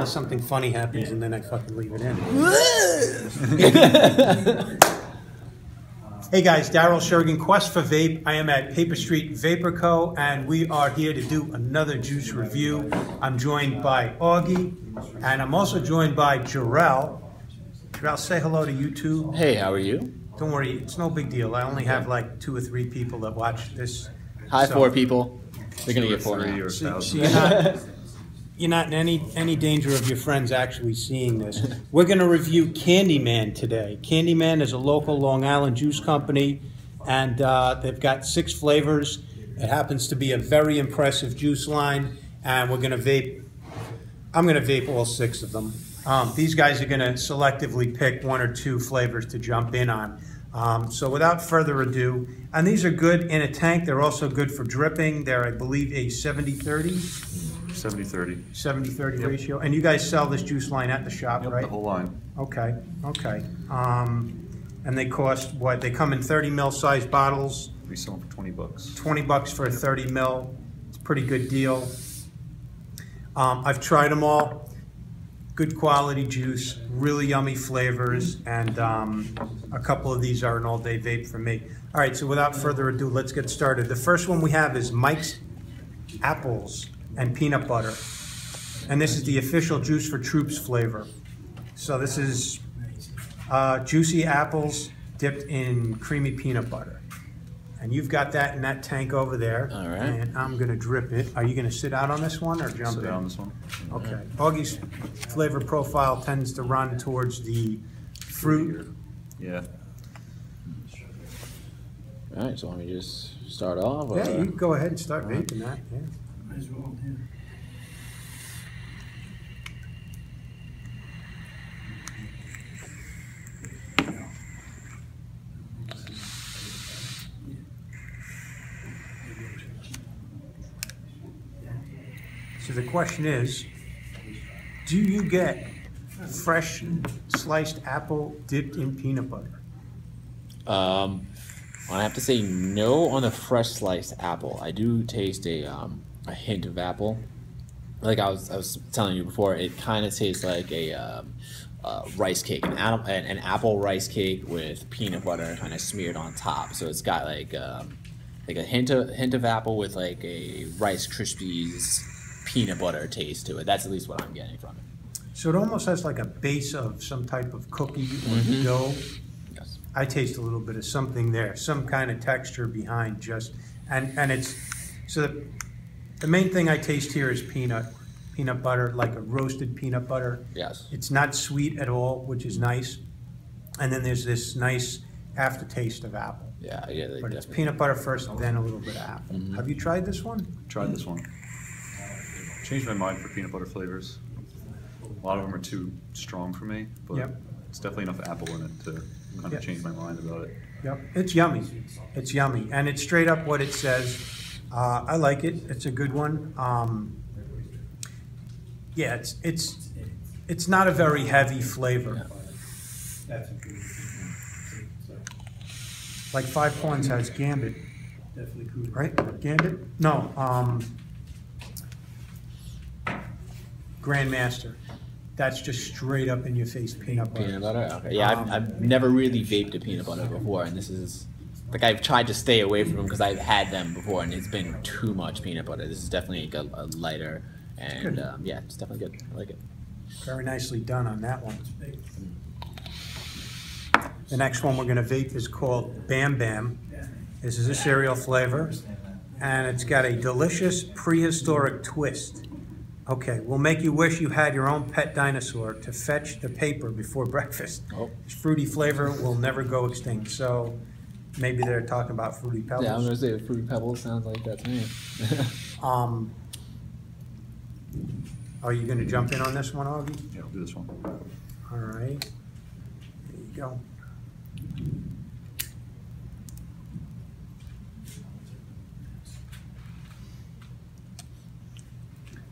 unless something funny happens, and then I fucking leave it in. Hey guys, Daryl Shergan, Quest for Vape. I am at Paper Street Vapor Co., and we are here to do another juice review. I'm joined by Augie, and I'm also joined by Jarrell. Jarrell, say hello to YouTube. Hey, how are you? Don't worry, it's no big deal. I only have like 2 or 3 people that watch this. Hi, so, 4 people. They're gonna get 4 now. So you're not in any danger of your friends actually seeing this. We're going to review Candyman today. Candyman is a local Long Island juice company, and they've got 6 flavors. It happens to be a very impressive juice line, and we're going to vape. I'm going to vape all 6 of them. These guys are going to selectively pick 1 or 2 flavors to jump in on. So without further ado, and these are good in a tank. They're also good for dripping. They're, I believe, a 70-30. 70-30. 70-30 ratio. And you guys sell this juice line at the shop, right? The whole line. Okay, okay. And they cost what? They come in 30 ml size bottles. We sell them for 20 bucks. 20 bucks for a 30 ml. It's a pretty good deal. I've tried them all. Good quality juice, really yummy flavors, and a couple of these are an all-day vape for me. All right, so without further ado, let's get started. The first one we have is Mike's Apples and Peanut Butter. And this is the official Juice for Troops flavor. So this is juicy apples dipped in creamy peanut butter. And you've got that in that tank over there. All right. And I'm going to drip it. Are you going to sit out on this one or jump in? Sit out on this one. Okay. Augie's flavor profile tends to run towards the fruit. Yeah. All right, so let me just start off? Yeah, you can go ahead and start vaping that. Yeah. So the question is, do you get fresh sliced apple dipped in peanut butter? I have to say no on the fresh sliced apple. I do taste a hint of apple. Like I was telling you before, it kind of tastes like a rice cake, an apple rice cake with peanut butter kind of smeared on top. So it's got like a hint of apple with like a Rice Krispies peanut butter taste to it. That's at least what I'm getting from it. So it almost has like a base of some type of cookie or dough. Yes. I taste a little bit of something there, some kind of texture behind just, and it's, so the main thing I taste here is peanut butter, like a roasted peanut butter. Yes. It's not sweet at all, which is nice. And then there's this nice aftertaste of apple. Yeah, But definitely. it's peanut butter first, then a little bit of apple. Have you tried this one? Tried this one. Changed my mind for peanut butter flavors. A lot of them are too strong for me, but it's definitely enough apple in it to kind of change my mind about it. Yep, it's yummy. It's yummy, and it's straight up what it says. I like it. It's a good one. Yeah, it's not a very heavy flavor. Like Five Points has Gambit, right? Gambit? No, Grandmaster. That's just straight up in your face peanut butter. Peanut butter? Okay. Yeah, I've never really vaped a peanut butter before, and this is, like, I've tried to stay away from them because I've had them before, and it's been too much peanut butter. This is definitely a lighter, and yeah, it's definitely good. I like it. Very nicely done on that one. The next one we're going to vape is called Bam Bam. This is a cereal flavor, and it's got a delicious prehistoric twist. Okay, will make you wish you had your own pet dinosaur to fetch the paper before breakfast. Oh. This fruity flavor will never go extinct. So maybe they're talking about Fruity Pebbles. Yeah, I'm going to say Fruity Pebbles sounds like that to me. Are you going to jump in on this one, Augie? Yeah, I'll do this one. All right. There you go.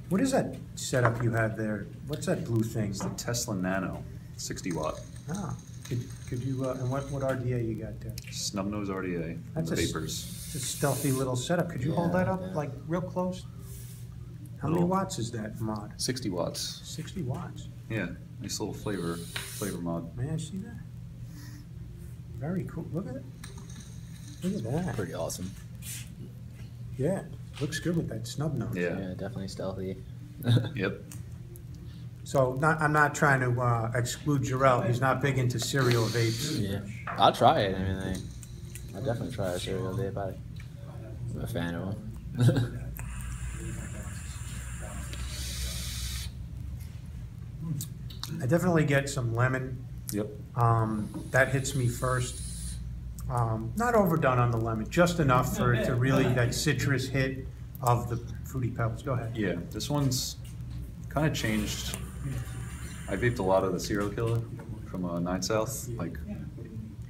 What is that setup you have there? What's that blue thing? It's the Tesla Nano, 60 watt. Ah, could you, and what RDA you got there? Snub-nose RDA, That's vapors. It's a stealthy little setup. Could you hold that up, like, real close? How many watts is that mod? 60 watts. 60 watts. Yeah, nice little flavor mod. May I see that? Very cool. Look at it. Look at that. Pretty awesome. Yeah, looks good with that snub nose. Yeah. Yeah, definitely stealthy. Yep. So I'm not trying to exclude Jarrell. He's not big into cereal vapes. Yeah, I'll try it. I mean, I'll definitely try a cereal vape. I'm a fan of them. I definitely get some lemon. Yep. That hits me first. Not overdone on the lemon, just enough for it to really, that citrus hit of the Fruity Pebbles. Go ahead. Yeah, this one's kind of changed. I vaped a lot of the Serial Killer from 9 South like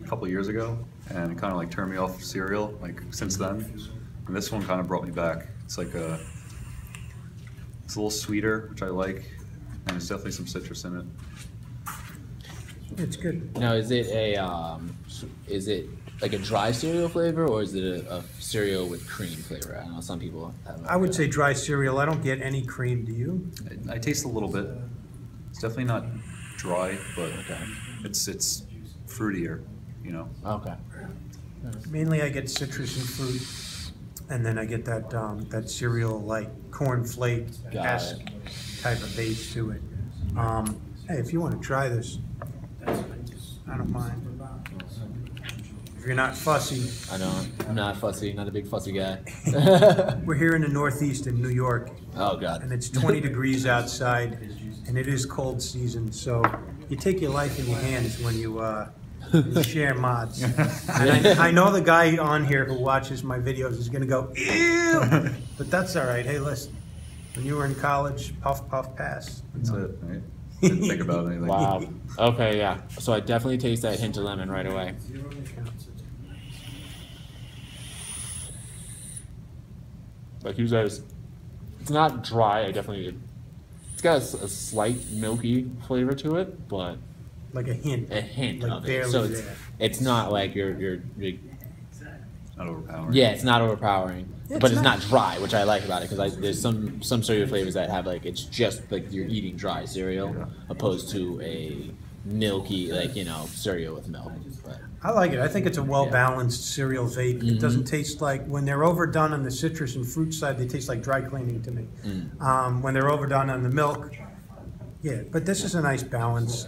a couple of years ago, and it kind of like turned me off cereal like since then. And this one kind of brought me back. It's like it's a little sweeter, which I like, and there's definitely some citrus in it. It's good. Now, is it like a dry cereal flavor, or is it a cereal with cream flavor? I know some people have. I would say dry cereal. I don't get any cream. Do you? I taste a little bit. It's definitely not dry, but Okay. it's fruitier, you know. Okay. Mainly I get citrus and fruit, and then I get that that cereal like cornflake-esque type of base to it. Hey, if you want to try this, I don't mind. If you're not fussy, I know. I'm not fussy. Not a big fussy guy. we're here in the Northeast in New York, Oh God. and it's 20 degrees outside, and it is cold season. So you take your life in your hands when you share mods. And I know the guy on here who watches my videos is going to go, ew, but that's all right. Hey, listen, when you were in college, puff, puff, pass. That's it, right? Didn't think about anything. Wow. Okay, yeah. So I definitely taste that hint of lemon right away. Like you guys, it's not dry. It's got a slight milky flavor to it, but Like a hint. a hint Like of it. barely So there. it's not like you're Not overpowering. yeah, it's not overpowering, It's but it's not- not dry, which I like about it because there's some cereal flavors that have like it's just like you're eating dry cereal opposed to a milky cereal with milk. But I like it. I think it's a well-balanced cereal vape. It doesn't taste like, when they're overdone on the citrus and fruit side, they taste like dry cleaning to me. When they're overdone on the milk, yeah, but this is a nice balance.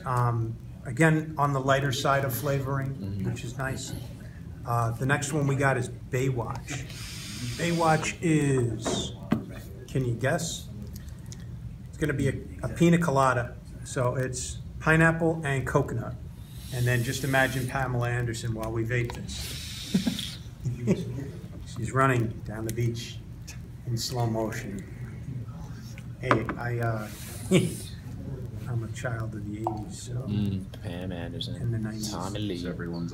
Again, on the lighter side of flavoring, which is nice. The next one we got is Baywatch. Baywatch is, can you guess? It's gonna be a pina colada. So it's pineapple and coconut. And then just imagine Pamela Anderson while we vape this. She's running down the beach in slow motion. Hey, I'm a child of the 80s, so, Pam Anderson, in the 90s. Tommy It's Lee. everyone's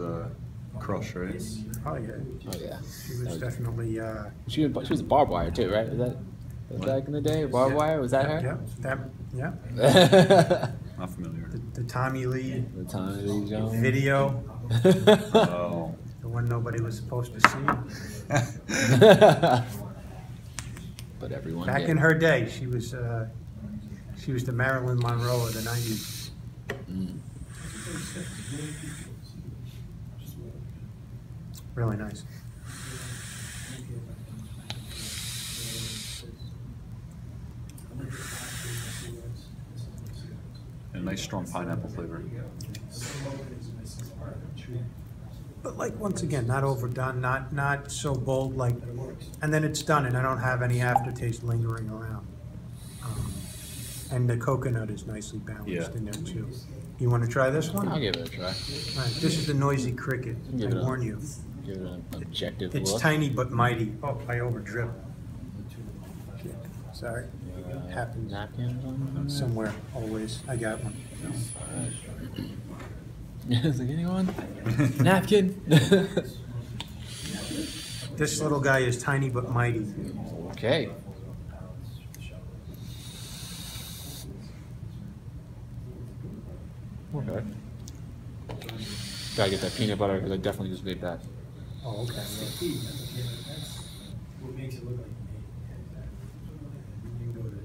crush, right? Oh, yeah. Oh yeah. She was definitely, She was barbed wire too, right? Was that back in the day? Barbed wire, was that her? yeah. Not familiar. The Tommy Lee The Tommy Lee Jones. video, Oh. the one nobody was supposed to see. But everyone Back did. in her day, she was the Marilyn Monroe of the 90s. Really nice. And a nice strong pineapple flavor. But like, once again, not overdone, not so bold, like, and then it's done and I don't have any aftertaste lingering around. And the coconut is nicely balanced Yeah. in there too. You want to try this one? I'll give it a try. All right, this is the Noisy Cricket. Give I it a- warn you. Give it an objective It's look. tiny but mighty. Oh, I overdrip. Sorry. Happens Napkins on somewhere, always. I got one. Is like anyone? Napkin. This little guy is tiny but mighty. Okay. Okay. Gotta get that peanut butter because I definitely just made that. Oh, okay. What makes it look like you can go to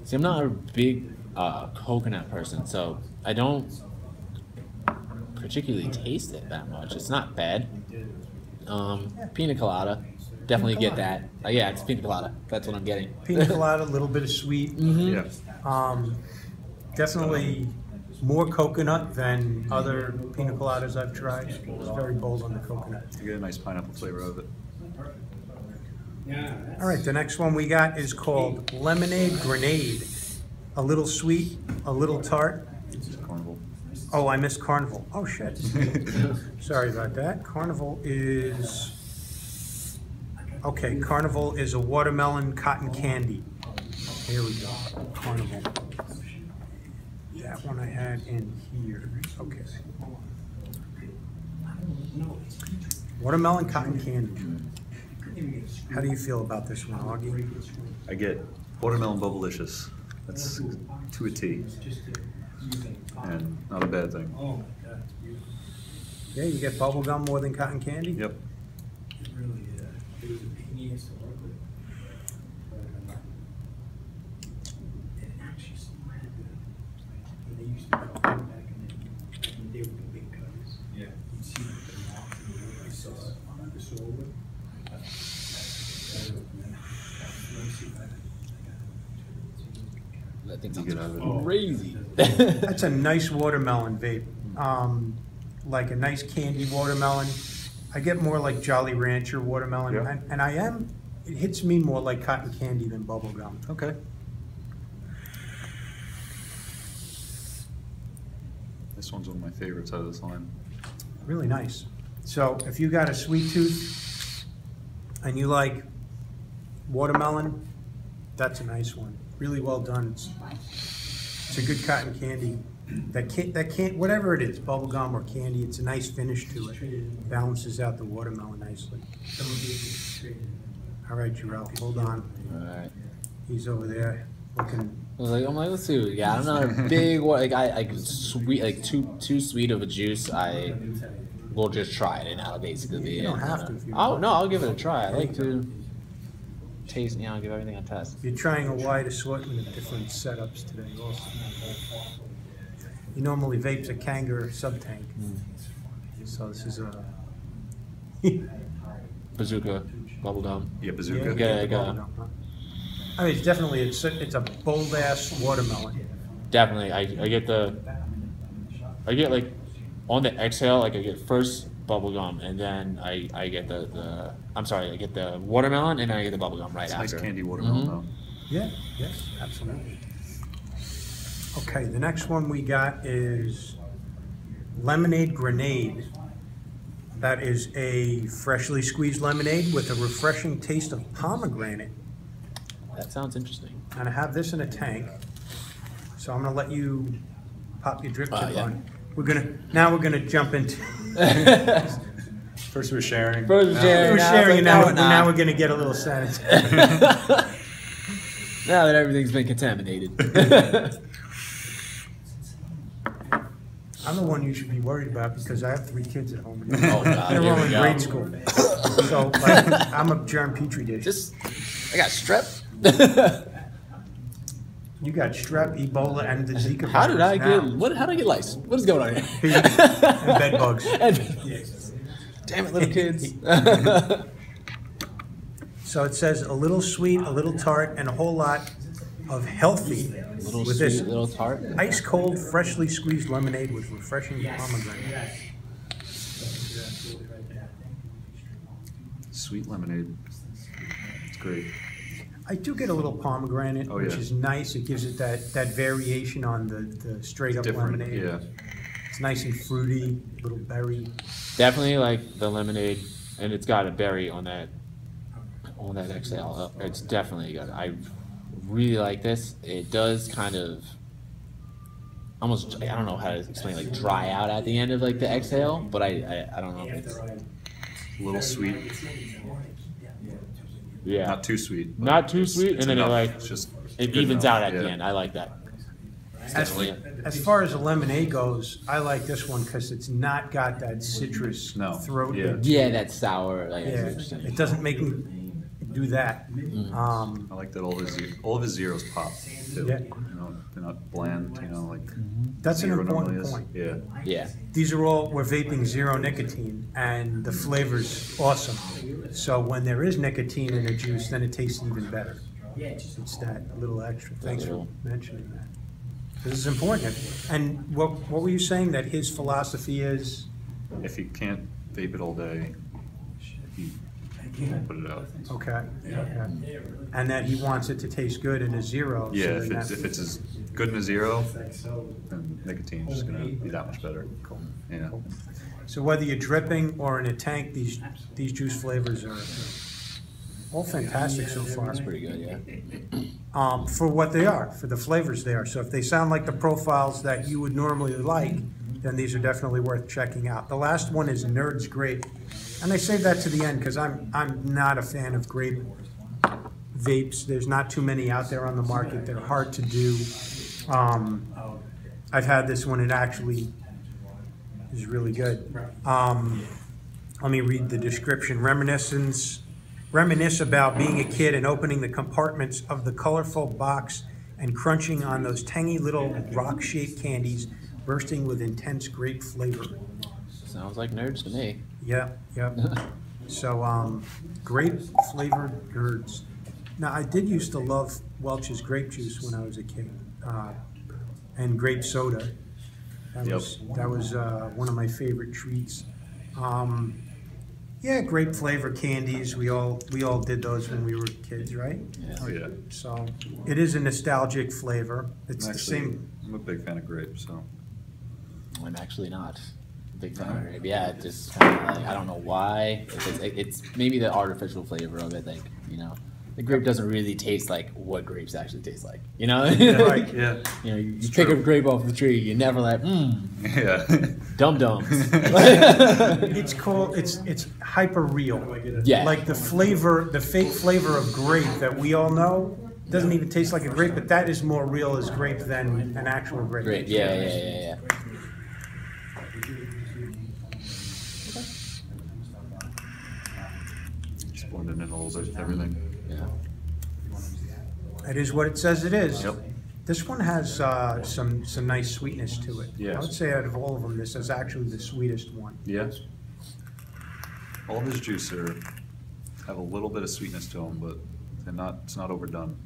See, I'm not a big coconut person, so I don't particularly taste it that much. It's not bad. Pina colada, definitely Pina get that. Yeah, it's pina colada. That's what I'm getting. Pina colada, a little bit of sweet. Yeah. Definitely more coconut than other pina coladas I've tried. It's very bold on the coconut. You get a nice pineapple flavor out of it. All right, the next one we got is called Lemonade Grenade. A little sweet, a little tart. It's Carnival. Oh, I missed Carnival. Oh, shit. Sorry about that. Carnival is... Okay, Carnival is a watermelon cotton candy. Here we go. Carnival. That one I had in here. Okay. Watermelon cotton candy. How do you feel about this one, Augie? I get watermelon bubblicious. That's to a T. And not a bad thing. Yeah, you get bubble gum more than cotton candy? Yep. That thing You get out of sounds it. crazy. That's a nice watermelon vape. Like a nice candy watermelon. I get more like Jolly Rancher watermelon, Yeah. and it hits me more like cotton candy than bubble gum. Okay. This one's one of my favorites out of this line. Really nice. So if you got a sweet tooth and you like watermelon, that's a nice one. Really well done. It's a good cotton candy. That can't, whatever it is, bubble gum or candy, it's a nice finish to it. Balances out the watermelon nicely. All right, Jarrell, hold on. Alright. He's over there looking. I'm like, let's see what we got. I'm not a big like sweet, like too sweet of a juice. I will just try it, and that'll basically be You it. don't have to if you Oh want. no, I'll give it a try. I like to taste, give everything a test. You're trying a wide assortment of different setups today also. You normally vapes a Kanger sub-tank. So this is a... Bazooka, bubblegum. Yeah, bazooka. Yeah. bubble gum, huh? I mean, it's a bold-ass watermelon. Definitely, I get like on the exhale, like I get first bubblegum, and then I get I get the watermelon, and then I get the bubblegum right It's after. nice candy watermelon Mhm. though. Yeah, yes, absolutely. Okay, the next one we got is Lemonade Grenade. That is a freshly squeezed lemonade with a refreshing taste of pomegranate. That sounds interesting. And I have this in a tank, so I'm gonna let you pop your drip tip Yeah. on. Now we're gonna jump into. First we're sharing. First we're Now- sharing. We're now sharing, it's and like, now no, we're gonna get a little sanitary. Now that everything's been contaminated. I'm the one you should be worried about because I have 3 kids at home. Oh, God, They're here all we in go. grade school. So like, I'm a germ petri dish. I got strep. You got strep, Ebola, and the Zika How did I virus get? now. How did I get lice? What is going on here? And bed bugs. Damn it, little kids. So it says a little sweet, a little tart, and a whole lot of healthy Little with sweet, this little tart. ice cold, freshly squeezed lemonade with refreshing pomegranate. Sweet lemonade. It's great. I do get a little pomegranate, Oh, which yeah. is nice. It gives it that variation on the straight up Different. lemonade. Yeah. It's nice and fruity, little berry. Definitely like the lemonade, and it's got a berry on that exhale. It's definitely good. I really like this. It does kind of almost, I don't know how to explain, like dry out at the end of like the exhale, but I don't know if it's, A little sweet. yeah, Not too sweet. but not too it's- sweet, it's and then it enough. like It's just it good evens enough. out at the Yeah. end. I like that. As far as the lemonade goes, I like this one because it's not got that citrus No, throat. yeah. Yeah, that sour, like Yeah, that's interesting. it doesn't make me. do that. I like that all of his zeros pop too. Yeah. You know, they're not bland. You know, like That's an zero important normally point. is. Yeah. Yeah. These are all, we're vaping zero nicotine, and the flavor's awesome. So when there is nicotine in a juice, then it tastes even better. It's that little extra. Thanks for mentioning that. This is important. And what were you saying, that his philosophy is? If you can't vape it all day, he won't put it out. Okay. Okay. And that he wants it to taste good in a zero. Yeah, so if then it's that- if it's as good in a zero, then nicotine is gonna be that much better. Yeah. So whether you're dripping or in a tank, these juice flavors are all fantastic so far. That's pretty good, yeah. For what they are, for the flavors they are. So if they sound like the profiles that you would normally like, then these are definitely worth checking out. The last one is Nerds Grape. And I save that to the end because I'm not a fan of grape vapes. There's not too many out there on the market. They're hard to do. I've had this one. It actually is really good. Let me read the description. Reminisce about being a kid and opening the compartments of the colorful box and crunching on those tangy little rock-shaped candies bursting with intense grape flavor. Sounds like nerds to me. Yep. So, grape flavored Nerds. Now, I did used to love Welch's grape juice when I was a kid, and grape soda. That was one of my favorite treats. Yeah, grape flavor candies. We all did those when we were kids, right? Oh yeah. So it is a nostalgic flavor. It's the same. I'm a big fan of grape, so. I'm actually not a big fan of grape. Yeah, it just kind of like, I don't know why. It's maybe the artificial flavor of it. Like, you know, the grape doesn't really taste like what grapes actually taste like. You know? Right. Yeah. You know, you pick a grape off the tree, you're never like, Yeah. dum-dums. It's called. It's hyper real. Yeah. Like the flavor, the fake flavor of grape that we all know doesn't even taste like a grape, but that is more real as grape than an actual grape. Grape, yeah. Just blending in a little bit, everything. Yeah. It is what it says it is. Yep. This one has some nice sweetness to it. Yes. I would say out of all of them, this is actually the sweetest one. Yes. All of his juice have a little bit of sweetness to them, but it's not overdone.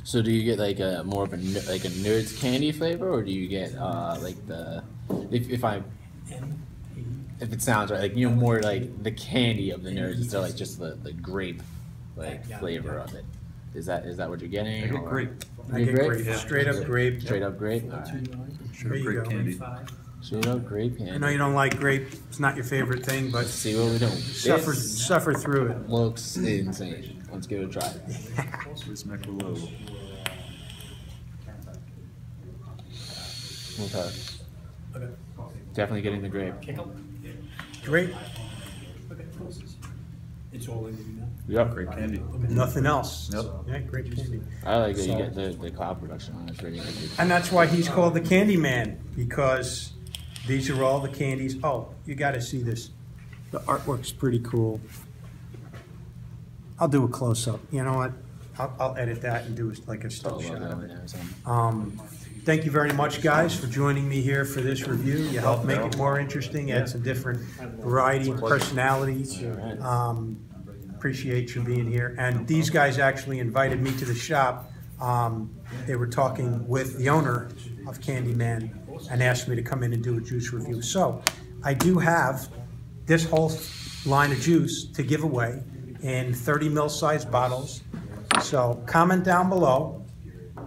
So do you get like a more of a Nerds candy flavor, or do you get like the if it sounds right, like, you know, more like the candy of the Nerds instead of like just the grape like flavor of it? Is that what you're getting? I get or- grape. I You get grape. Yeah. Straight up grape. Straight up grape. All right. There you Grape go. candy. Straight up grape I know candy. you don't like grape. It's not your favorite thing, but See what we do. suffer through it. Looks insane. Let's give it a try. Swiss Mackerel. Okay. Definitely getting the grape. Grape. Yep. Grape candy. Nothing else. Yep. Yeah, grape candy. I like that you So- get the cloud production on it. It's really good. And that's why he's called the Candy Man, because these are all the candies. Oh, you got to see this. The artwork's pretty cool. I'll do a close-up. You know what? I'll edit that and do like a still shot of it. Thank you very much, guys, for joining me here for this review. You helped make it more interesting, add some different variety, personality. Appreciate you being here. And these guys actually invited me to the shop. They were talking with the owner of Candyman and asked me to come in and do a juice review. So I do have this whole line of juice to give away in 30 ml size bottles. So comment down below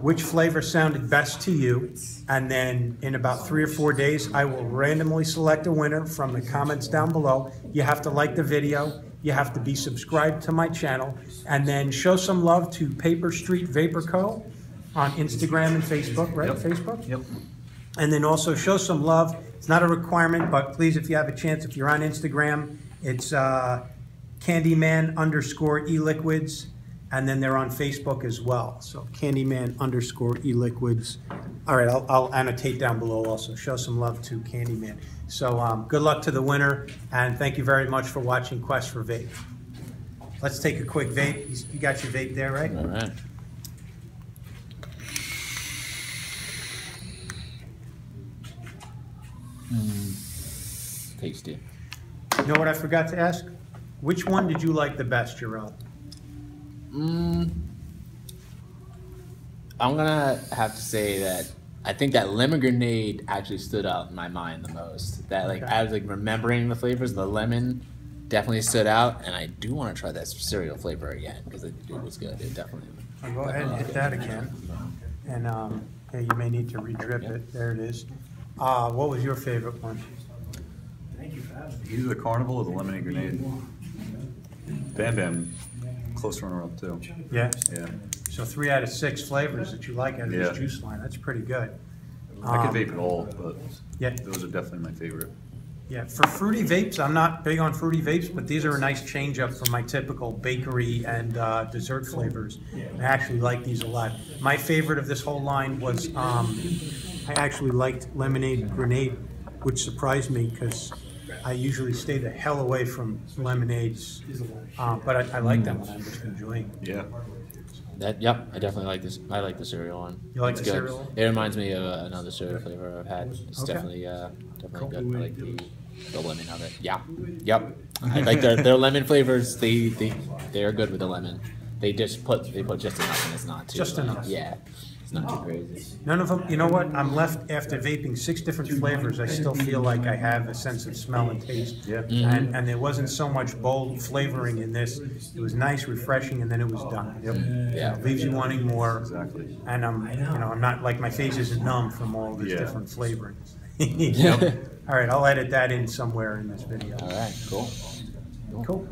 which flavor sounded best to you, and then in about 3 or 4 days, I will randomly select a winner from the comments down below. You have to like the video, you have to be subscribed to my channel, and then show some love to Paper Street Vapor Co. on Instagram and Facebook, right? Yep. Facebook? Yep. And then also show some love. It's not a requirement, but please, if you have a chance, if you're on Instagram, it's Candyman_eLiquids. And then they're on Facebook as well. So Candyman_eLiquids. All right, I'll annotate down below also. Show some love to Candyman. So good luck to the winner. And thank you very much for watching Quest for Vape. Let's take a quick vape. You got your vape there, right? All right. Tasty. You know what I forgot to ask? Which one did you like the best, Jarrell? I'm gonna have to say that I think that lemon grenade actually stood out in my mind the most. That like Okay. I was like remembering the flavors. The lemon definitely stood out, and I do want to try that cereal flavor again because it was good. It definitely. I'll go ahead and hit that again. And yeah, you may need to re-drip it. There it is. What was your favorite one? Either the Carnival or the Lemonade Grenade. Bam Bam, close runner-up too. Yeah? Yeah, So 3 out of 6 flavors that you like out of Yeah. this juice line. That's pretty good. I could vape it all, but Yeah. those are definitely my favorite. Yeah, for fruity vapes, I'm not big on fruity vapes, but these are a nice change up from my typical bakery and dessert flavors. I actually like these a lot. My favorite of this whole line was, I actually liked Lemonade Grenade, which surprised me because I usually stay the hell away from lemonades. But I like that one, I'm just enjoying it. Yeah, Yep, I definitely like this. I like the cereal one. You like It's the good. cereal one? It reminds me of another cereal flavor I've had. It's Okay. definitely Cool. good. I like the lemon of it. Yeah, yep. I like their lemon flavors. They're good with the lemon. They put just enough, and it's not too. Just enough. Yeah, it's not too crazy. None of them, you know what, I'm left after vaping 6 different flavors, I still feel like I have a sense of smell and taste. Yeah. And there wasn't so much bold flavoring in this. It was nice, refreshing, and then it was done. Yeah. It leaves you wanting more. exactly. And I'm not, like, my face isn't numb from all these Yeah. different flavorings. All right, I'll edit that in somewhere in this video. All right, cool. Cool.